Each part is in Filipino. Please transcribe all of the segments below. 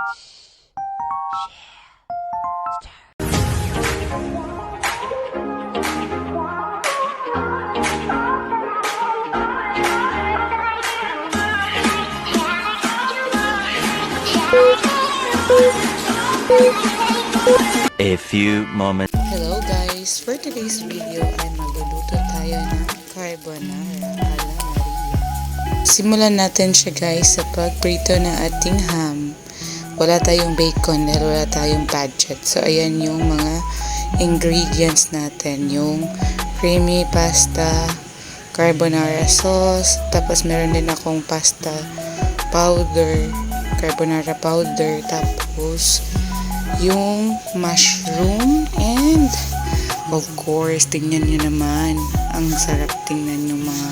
A few moments. Hello guys! For today's video ay magluluto tayo ng carbonara alla Maria. Simulan natin siya guys sa pagprito ng ating ham. Wala tayong bacon dahil wala tayong budget. So ayan yung mga ingredients natin. Yung creamy pasta, carbonara sauce, tapos meron din akong pasta powder, carbonara powder, tapos yung mushroom, and of course, tingnan nyo naman, ang sarap tingnan yung mga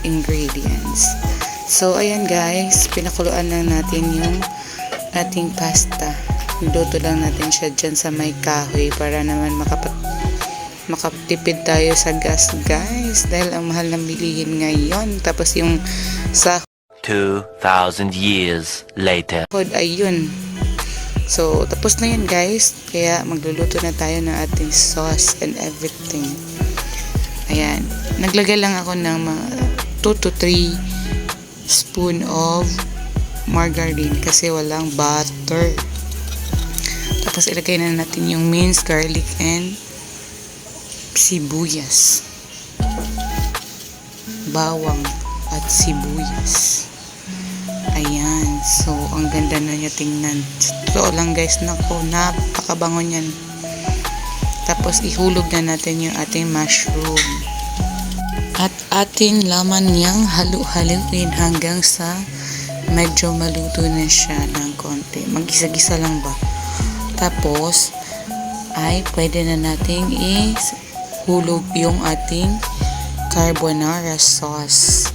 ingredients. So, ayan guys, pinakuluan lang natin yung ating pasta. Luto lang natin siya dyan sa may kahoy para naman makatipid tayo sa gas guys, dahil ang mahal ng bilihin ngayon. Tapos yung sahod 2,000 years later. ayun. So, tapos na yun guys. Kaya magluluto na tayo ng ating sauce and everything. Ayan. Naglagay lang ako ng mga 2 to 3 spoon of margarine kasi walang butter. Tapos ilagay na natin yung minced garlic and sibuyas. Bawang at sibuyas. Ayan. So, ang ganda na niya tingnan. Totoo lang guys, nako, napakabango niyan. Tapos, ihulog na natin yung ating mushroom. At ating laman niyang halu-haluin hanggang sa medyo maluto na siya ng konti. Mag-isa-gisa lang ba? Tapos, ay pwede na nating ihulog yung ating carbonara sauce.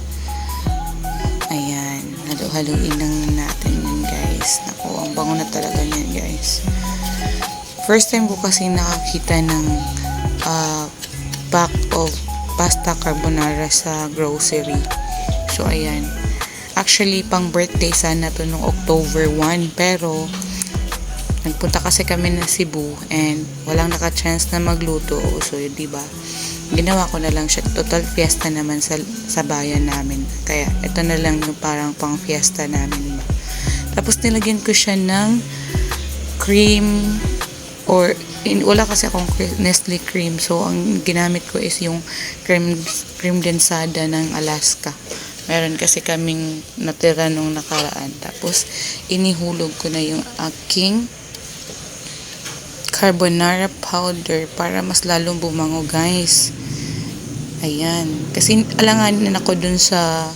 Ayan, halu-haluin lang natin yan guys. Naku, ang bango na talaga yan guys. First time ko kasi nakakita ng pack of pasta carbonara sa grocery. So ayan, actually pang birthday sana to nung October 1, pero nagpunta kasi kami ng Cebu and walang naka-chance na magluto. So diba, ginawa ko na lang siya. Total fiesta naman sa bayan namin. Kaya ito na lang yung parang pang fiesta namin. Tapos nilagyan ko siya ng cream or wala kasi akong Nestle cream. So ang ginamit ko is yung cream densada ng Alaska. Meron kasi kaming natira nung nakaraan. Tapos inihulog ko na yung aking carbonara powder para mas lalong bumango guys. Ayan. Kasi alanganin ako dun sa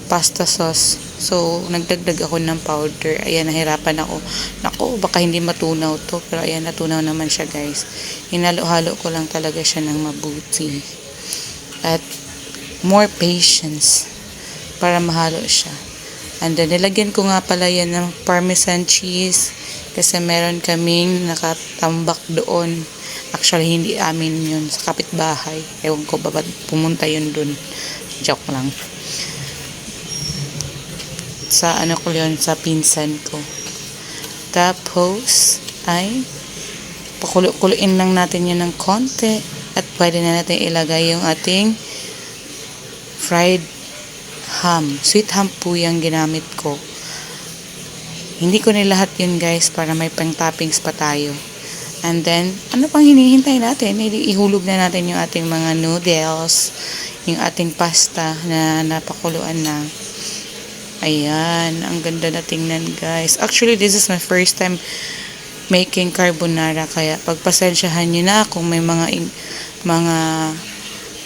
pasta sauce. So, nagdagdag ako ng powder. Ayan, nahirapan ako. Naku, baka hindi matunaw to. Pero ayan, natunaw naman siya guys. Hinalo-halo ko lang talaga siya ng mabuti. At more patience para mahalo siya. And then, nilagyan ko nga pala yan ng parmesan cheese. Kasi meron kaming nakatambak doon. Actually, hindi amin yun. Sa kapitbahay. Ewan ko ba pumunta yun dun. Joke lang. Sa ano ko yun, sa pinsan ko. Tapos, ay pakulo-kuloin lang natin yun ng konti. At pwede na natin ilagay yung ating fried ham. Sweet ham po yung ginamit ko. Hindi ko nilahat yun guys para may pang toppings pa tayo. And then, ano pang hinihintay natin? Ihulog na natin yung ating mga noodles, yung ating pasta na napakuluan na. Ayan, ang ganda na tingnan guys. Actually, this is my first time making carbonara. Kaya pagpasensyahan nyo na kung may mga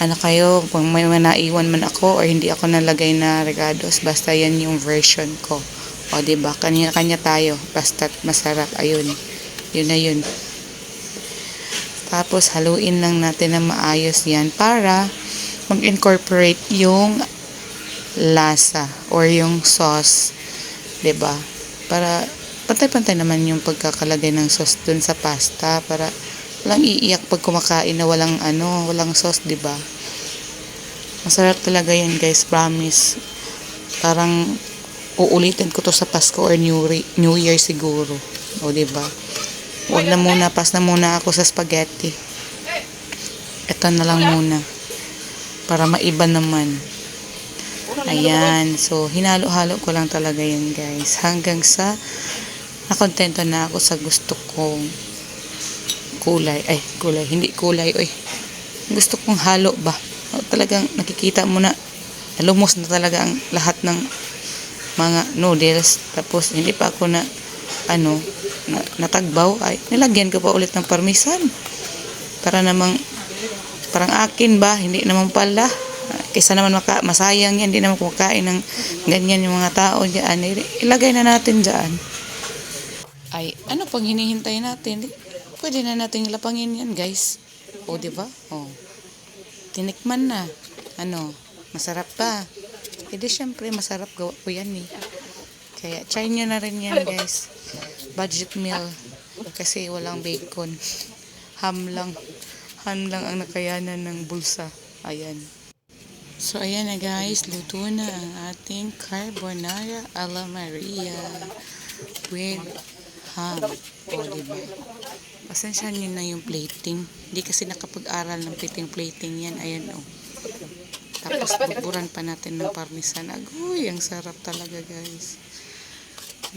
ano kayo, kung may naiwan man ako or hindi ako nalagay na regados. Basta yan yung version ko. O, diba? Kanya-kanya tayo. Basta't masarap. Ayun. Yun na yun. Tapos, haluin lang natin na maayos yan para mag-incorporate yung lasa or yung sauce. Diba? Para pantay-pantay naman yung pagkakalagay ng sauce dun sa pasta. Para walang iiyak pag kumakain na walang sauce, diba? Masarap talaga yan guys. Promise. Parang uulitin ko to sa Pasko or New Year siguro. O, diba? Huwag na muna, pass na muna ako sa spaghetti. Ito na lang muna. Para maiba naman. Ayan. So, hinalo-halo ko lang talaga yan, guys. Hanggang sa nakontento na ako sa gusto kong kulay. Ay, kulay. Hindi kulay. Oy. Gusto kong halo ba? Talagang nakikita mo na lumos na talaga ang lahat ng mga noodles. Tapos, hindi pa ako natagbaw. Ay, nilagyan ko pa ulit ng parmesan. Para namang, parang akin ba? Hindi naman pala. Kaysa naman masayang yan. Hindi naman kumakain ng ganyan yung mga tao dyan. Ilagay na natin dyan. Ay, ano pang hinihintay natin? Pwede na natin ilapangin yan, guys. O, diba? O. Tinikman na. Ano? Masarap pa. E di syempre, masarap gawa ko yan eh. Kaya, try nyo na rin yan, guys. Budget meal. Kasi walang bacon. Ham lang. Ham lang ang nakayanan ng bulsa. Ayan. So, ayan na guys. Luto na ang ating carbonara alla Maria. With ham. O, diba? Pasensyahan nyo na yung plating. Hindi kasi nakapag-aral ng plating yan. Ayan o. Tapos, buburan pa natin ng parmesan. Agoy, ang sarap talaga, guys.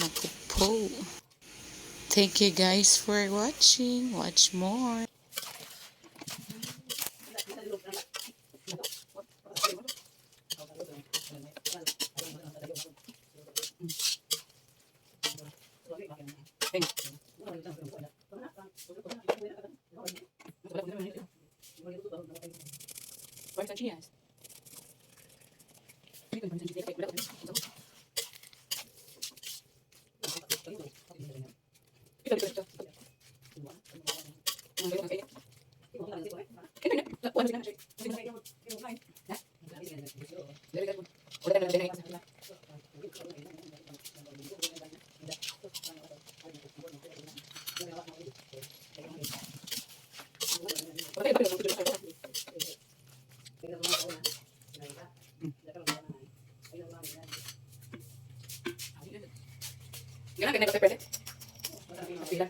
Naku po. Thank you guys for watching. Watch more. Ganun ba present? Pila.